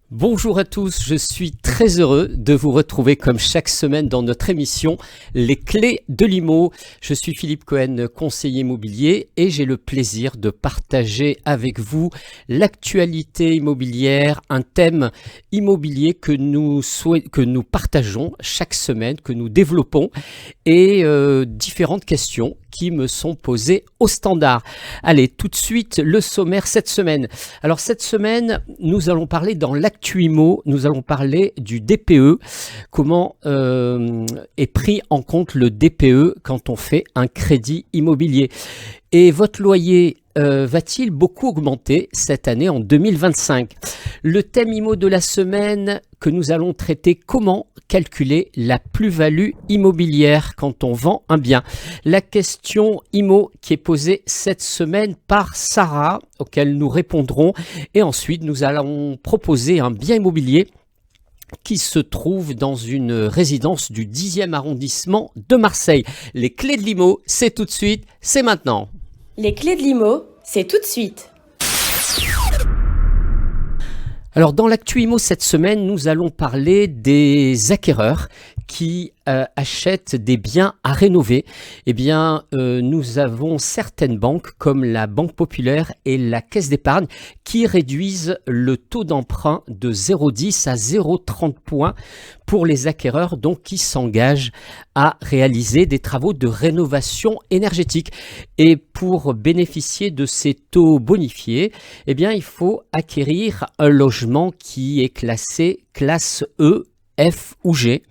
Bonjour à tous, je suis très heureux de vous retrouver comme chaque semaine dans notre émission Les Clés de l'IMO. Je suis Philippe Cohen, conseiller immobilier et j'ai le plaisir de partager avec vous l'actualité immobilière, un thème immobilier que nous partageons chaque semaine, que nous développons et différentes questions qui me sont posées au standard. Allez, tout de suite, le sommaire cette semaine. Alors cette semaine, nous allons parler dans l'actu IMO, nous allons parler du DPE, comment est pris en compte le DPE quand on fait un crédit immobilier. Et votre loyer va-t-il beaucoup augmenter cette année en 2025? Le thème IMO de la semaine que nous allons traiter, comment calculer la plus-value immobilière quand on vend un bien. La question IMO qui est posée cette semaine par Sarah, auquel nous répondrons. Et ensuite, nous allons proposer un bien immobilier qui se trouve dans une résidence du 10e arrondissement de Marseille. Les clés de l'IMO, c'est tout de suite, c'est maintenant. Les clés de l'IMO, c'est tout de suite. Alors dans l'actu IMO cette semaine, nous allons parler des acquéreurs qui achètent des biens à rénover. Eh bien, nous avons certaines banques comme la Banque Populaire et la Caisse d'épargne qui réduisent le taux d'emprunt de 0,10 à 0,30 points pour les acquéreurs donc qui s'engagent à réaliser des travaux de rénovation énergétique. Et pour bénéficier de ces taux bonifiés, eh bien, il faut acquérir un logement qui est classé classe E, F ou G.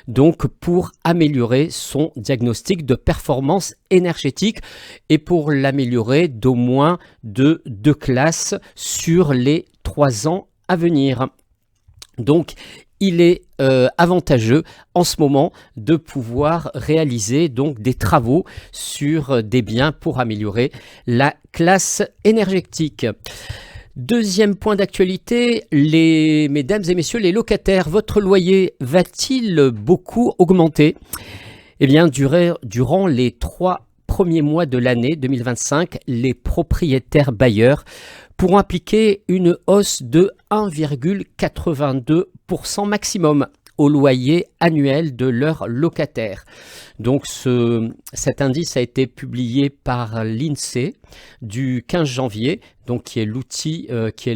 Donc pour améliorer son diagnostic de performance énergétique et pour l'améliorer d'au moins de 2 classes sur les 3 ans à venir. Donc il est avantageux en ce moment de pouvoir réaliser donc des travaux sur des biens pour améliorer la classe énergétique. Deuxième point d'actualité, mesdames et messieurs les locataires, votre loyer va-t-il beaucoup augmenter? Eh bien, durant les 3 premiers mois de l'année 2025, les propriétaires bailleurs pourront appliquer une hausse de 1,82% maximum au loyer annuel de leurs locataires. Donc cet indice a été publié par l'INSEE du 15 janvier, donc qui est l'outil, qui est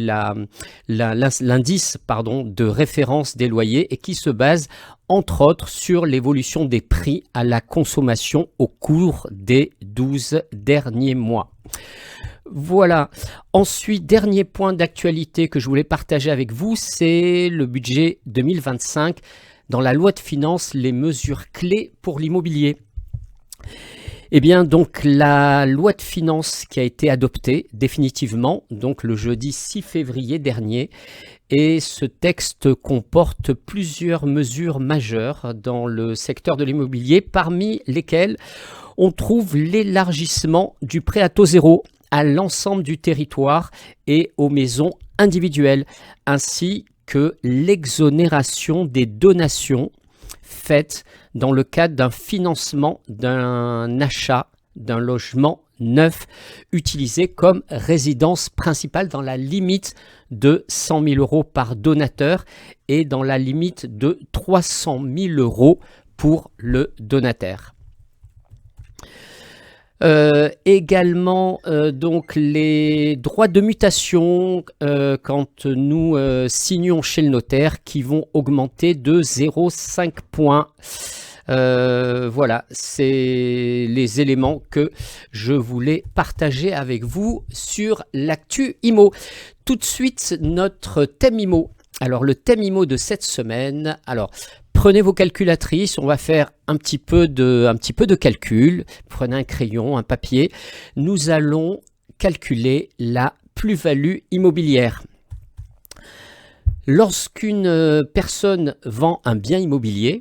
l'indice de référence des loyers et qui se base entre autres sur l'évolution des prix à la consommation au cours des 12 derniers mois. Voilà. Ensuite, dernier point d'actualité que je voulais partager avec vous, c'est le budget 2025. Dans la loi de finances, les mesures clés pour l'immobilier. Eh bien, donc, la loi de finances qui a été adoptée définitivement, donc le jeudi 6 février dernier, et ce texte comporte plusieurs mesures majeures dans le secteur de l'immobilier, parmi lesquelles on trouve l'élargissement du prêt à taux zéro à l'ensemble du territoire et aux maisons individuelles, ainsi que l'exonération des donations faites dans le cadre d'un financement d'un achat d'un logement neuf utilisé comme résidence principale dans la limite de 100 000 euros par donateur et dans la limite de 300 000 euros pour le donataire. Également donc les droits de mutation quand nous signons chez le notaire qui vont augmenter de 0,5 points. Voilà, c'est les éléments que je voulais partager avec vous sur l'actu IMO. Tout de suite, notre thème IMO. Alors, le thème IMO de cette semaine, prenez vos calculatrices, on va faire un petit peu de calcul. Prenez un crayon, un papier. Nous allons calculer la plus-value immobilière. Lorsqu'une personne vend un bien immobilier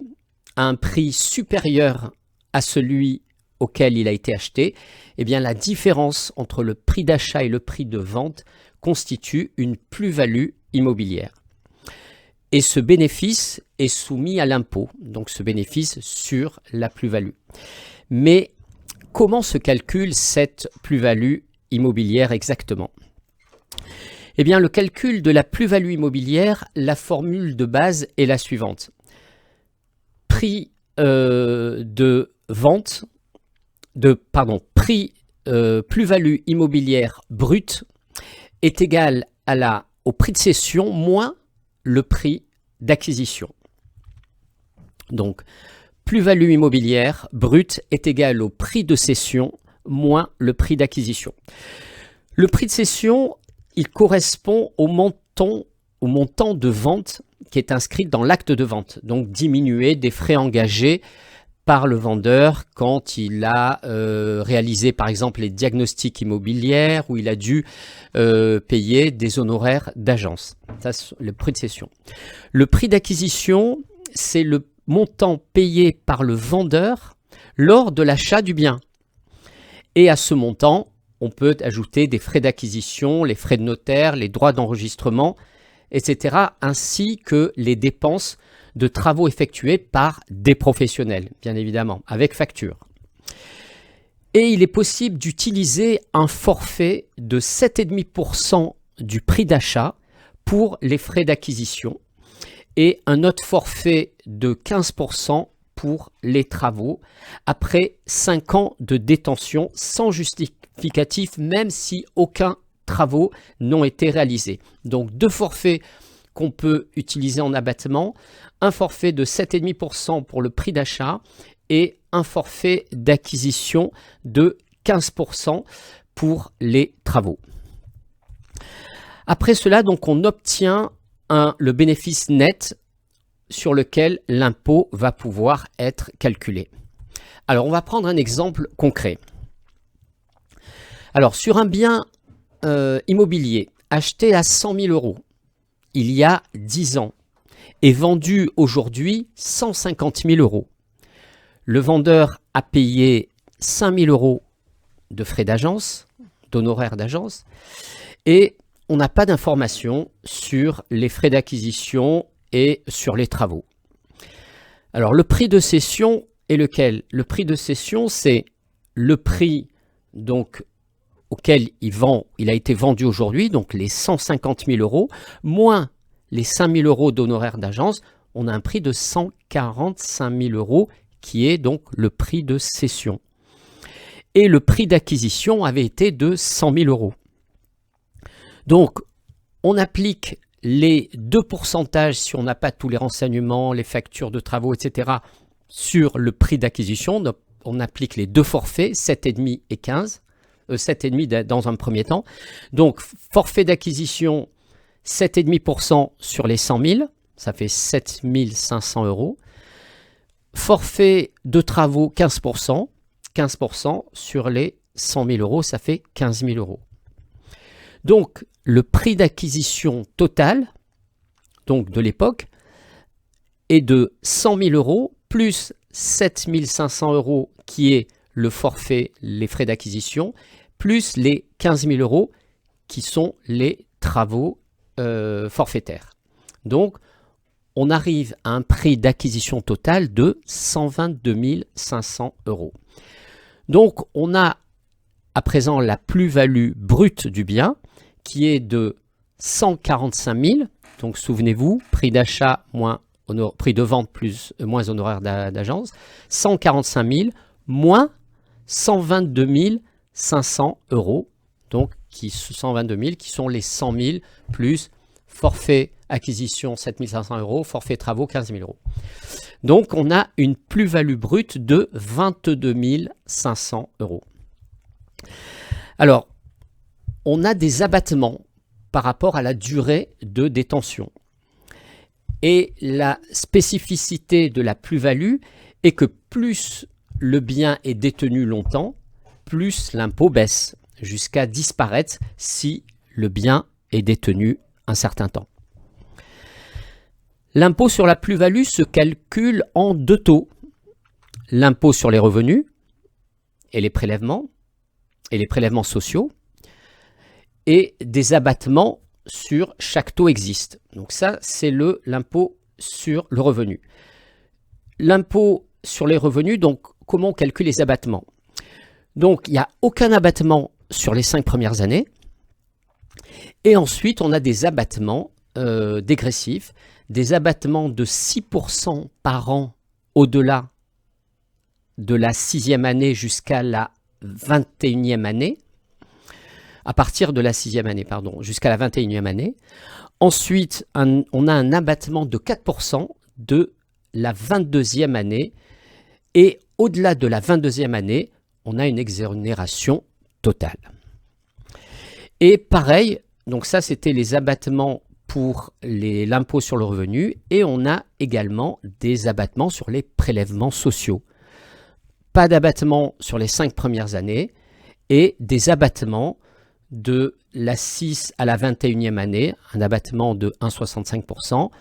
à un prix supérieur à celui auquel il a été acheté, eh bien la différence entre le prix d'achat et le prix de vente constitue une plus-value immobilière. Et ce bénéfice est soumis à l'impôt, donc ce bénéfice sur la plus-value. Mais comment se calcule cette plus-value immobilière exactement? Eh bien, le calcul de la plus-value immobilière, la formule de base est la suivante. Prix de vente, prix plus-value immobilière brute est égal au prix de cession moins le prix d'acquisition. Donc, plus-value immobilière brute est égal au prix de cession moins le prix d'acquisition. Le prix de cession, il correspond au montant de vente qui est inscrit dans l'acte de vente, donc diminué des frais engagés par le vendeur quand il a réalisé par exemple les diagnostics immobiliers ou il a dû payer des honoraires d'agence. Ça, c'est le prix de cession. Le prix d'acquisition, c'est le montant payé par le vendeur lors de l'achat du bien. Et à ce montant, on peut ajouter des frais d'acquisition, les frais de notaire, les droits d'enregistrement, etc., ainsi que les dépenses de travaux effectués par des professionnels, bien évidemment, avec facture. Et il est possible d'utiliser un forfait de 7,5% du prix d'achat pour les frais d'acquisition et un autre forfait de 15% pour les travaux après 5 ans de détention sans justificatif, même si aucun travaux n'ont été réalisés. Donc 2 forfaits qu'on peut utiliser en abattement, un forfait de 7,5% pour le prix d'achat et un forfait d'acquisition de 15% pour les travaux. Après cela, donc, on obtient le bénéfice net sur lequel l'impôt va pouvoir être calculé. Alors, on va prendre un exemple concret. Alors, sur un bien immobilier acheté à 100 000 euros il y a 10 ans et vendu aujourd'hui 150 000 euros. Le vendeur a payé 5 000 euros de frais d'agence, d'honoraires d'agence, et on n'a pas d'informations sur les frais d'acquisition et sur les travaux. Alors le prix de cession est lequel? Le prix de cession, c'est le prix donc auquel il a été vendu aujourd'hui, donc les 150 000 euros, moins les 5 000 euros d'honoraires d'agence, on a un prix de 145 000 euros qui est donc le prix de cession. Et le prix d'acquisition avait été de 100 000 euros. Donc, on applique les 2 pourcentages si on n'a pas tous les renseignements, les factures de travaux, etc. sur le prix d'acquisition. On applique les 2 forfaits, 7,5 et 15. 7,5 dans un premier temps. Donc, forfait d'acquisition, 7,5% sur les 100 000, ça fait 7 500 euros. Forfait de travaux, 15%, 15% sur les 100 000 euros, ça fait 15 000 euros. Donc, le prix d'acquisition total, donc de l'époque, est de 100 000 euros plus 7 500 euros qui est le forfait, les frais d'acquisition, plus les 15 000 euros qui sont les travaux forfaitaires. Donc, on arrive à un prix d'acquisition total de 122 500 euros. Donc, on a à présent la plus-value brute du bien qui est de 145 000. Donc, souvenez-vous, prix d'achat moins prix de vente moins honoraires d'agence, 145 000 moins 122 500 euros. Donc, 122 000 qui sont les 100 000 plus forfait acquisition 7 500 euros, forfait travaux 15 000 euros. Donc, on a une plus-value brute de 22 500 euros. Alors, on a des abattements par rapport à la durée de détention. Et la spécificité de la plus-value est que plus le bien est détenu longtemps, plus l'impôt baisse, jusqu'à disparaître si le bien est détenu un certain temps. L'impôt sur la plus-value se calcule en 2 taux. L'impôt sur les revenus et les prélèvements sociaux, et des abattements sur chaque taux existe. Donc ça, c'est l'impôt sur le revenu. L'impôt sur les revenus, donc comment on calcule les abattements? Donc il n'y a aucun abattement sur les 5 premières années, Et ensuite, on a des abattements dégressifs, des abattements de 6% par an au-delà de la 6e année jusqu'à la 21e année, à partir de la 6e année, pardon, jusqu'à la 21e année. Ensuite, on a un abattement de 4% de la 22e année. Et au-delà de la 22e année, on a une exonération totale. Et pareil, donc ça c'était les abattements pour l'impôt sur le revenu. Et on a également des abattements sur les prélèvements sociaux. Pas d'abattement sur les 5 premières années et des abattements de la 6 à la 21e année, un abattement de 1,65%,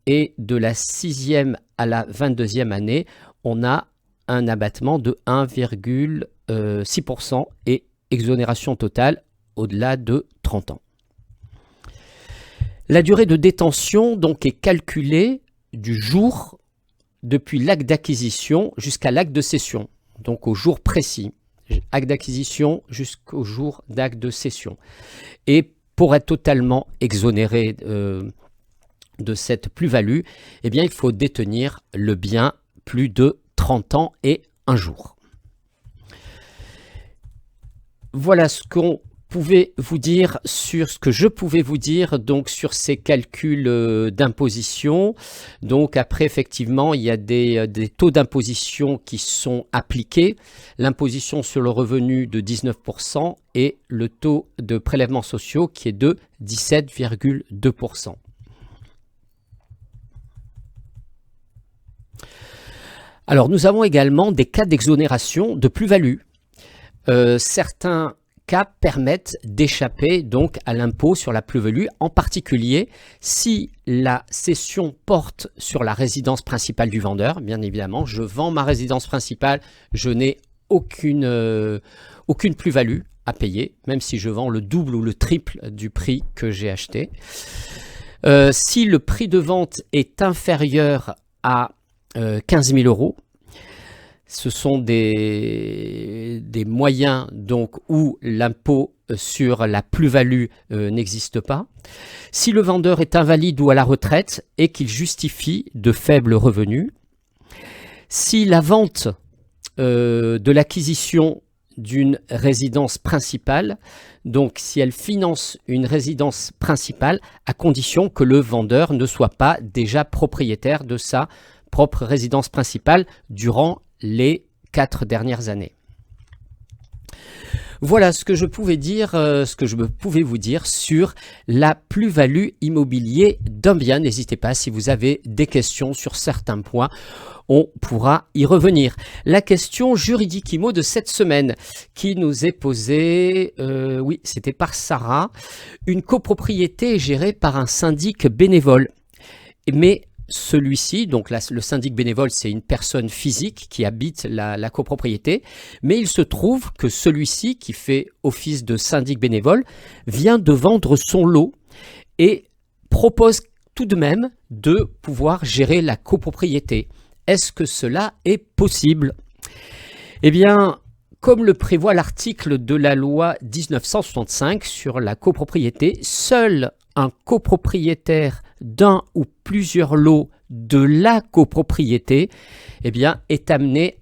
et de la 6e à la 22e année, on a un abattement de 1,6% et exonération totale au-delà de 30 ans. La durée de détention donc est calculée du jour depuis l'acte d'acquisition jusqu'à l'acte de cession, donc au jour précis. Acte d'acquisition jusqu'au jour d'acte de cession. Et pour être totalement exonéré de cette plus-value, eh bien, il faut détenir le bien plus de 30 ans et 1 jour. Voilà ce que je pouvais vous dire donc sur ces calculs d'imposition. Donc après, effectivement, il y a des taux d'imposition qui sont appliqués. L'imposition sur le revenu de 19% et le taux de prélèvements sociaux qui est de 17,2%. Alors, nous avons également des cas d'exonération de plus-value. Certains cas permettent d'échapper donc à l'impôt sur la plus-value, en particulier si la cession porte sur la résidence principale du vendeur. Bien évidemment, je vends ma résidence principale, je n'ai aucune plus-value à payer, même si je vends le double ou le triple du prix que j'ai acheté. Si le prix de vente est inférieur à 15 000 €, ce sont des moyens donc où l'impôt sur la plus-value n'existe pas. Si le vendeur est invalide ou à la retraite et qu'il justifie de faibles revenus. Si la vente de l'acquisition d'une résidence principale, donc si elle finance une résidence principale à condition que le vendeur ne soit pas déjà propriétaire de sa propre résidence principale durant les 4 dernières années. Voilà ce que je pouvais vous dire sur la plus-value immobilière d'un bien. N'hésitez pas si vous avez des questions sur certains points, on pourra y revenir. La question juridique IMO de cette semaine qui nous est posée, oui, c'était par Sarah. Une copropriété est gérée par un syndic bénévole, mais celui-ci, donc le syndic bénévole, c'est une personne physique qui habite la copropriété, mais il se trouve que celui-ci, qui fait office de syndic bénévole, vient de vendre son lot et propose tout de même de pouvoir gérer la copropriété. Est-ce que cela est possible? Eh bien, comme le prévoit l'article de la loi 1965 sur la copropriété, seul un copropriétaire d'un ou plusieurs lots de la copropriété eh bien, est amené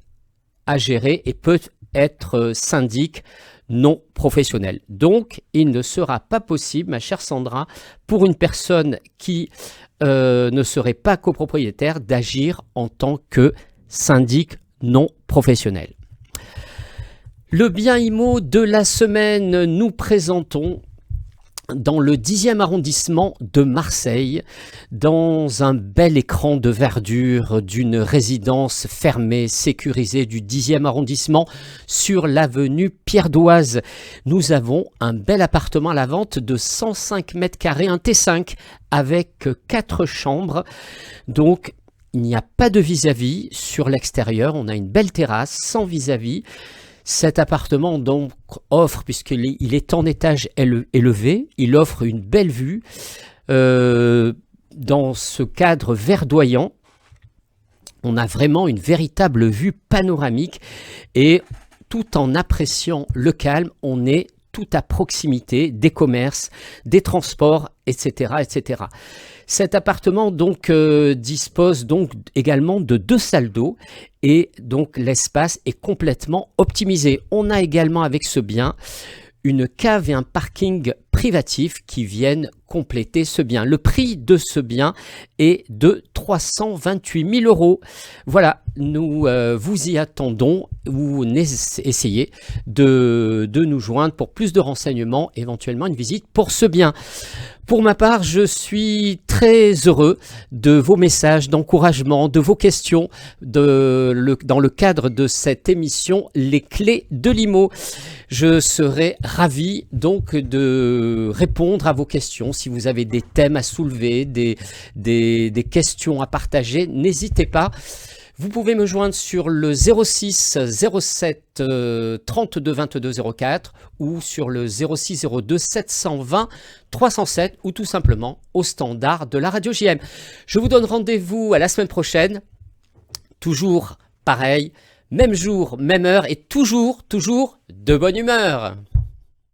à gérer et peut être syndic non professionnel. Donc, il ne sera pas possible, ma chère Sandra, pour une personne qui ne serait pas copropriétaire d'agir en tant que syndic non professionnel. Le bien IMO de la semaine, nous présentons dans le 10e arrondissement de Marseille, dans un bel écran de verdure d'une résidence fermée, sécurisée du 10e arrondissement sur l'avenue Pierre-d'Oise. Nous avons un bel appartement à la vente de 105 mètres carrés, un T5 avec 4 chambres. Donc, il n'y a pas de vis-à-vis sur l'extérieur. On a une belle terrasse sans vis-à-vis. Cet appartement donc offre, puisqu'il est en étage élevé, il offre une belle vue dans ce cadre verdoyant. On a vraiment une véritable vue panoramique et tout en appréciant le calme, on est tout à proximité des commerces, des transports, etc., etc. Cet appartement donc dispose donc également de 2 salles d'eau et donc l'espace est complètement optimisé. On a également avec ce bien une cave et un parking privatif qui viennent compléter ce bien. Le prix de ce bien est de 328 000 €. Voilà, nous vous y attendons ou essayez de nous joindre pour plus de renseignements, éventuellement une visite pour ce bien. Pour ma part, je suis très heureux de vos messages d'encouragement, de vos questions dans le cadre de cette émission Les Clés de l'IMO. Je serai ravi donc de répondre à vos questions. Si vous avez des thèmes à soulever, des questions à partager, n'hésitez pas. Vous pouvez me joindre sur le 06 07 32 22 04 ou sur le 06 02 720 307 ou tout simplement au standard de la radio JM. Je vous donne rendez-vous à la semaine prochaine. Toujours pareil, même jour, même heure et toujours de bonne humeur.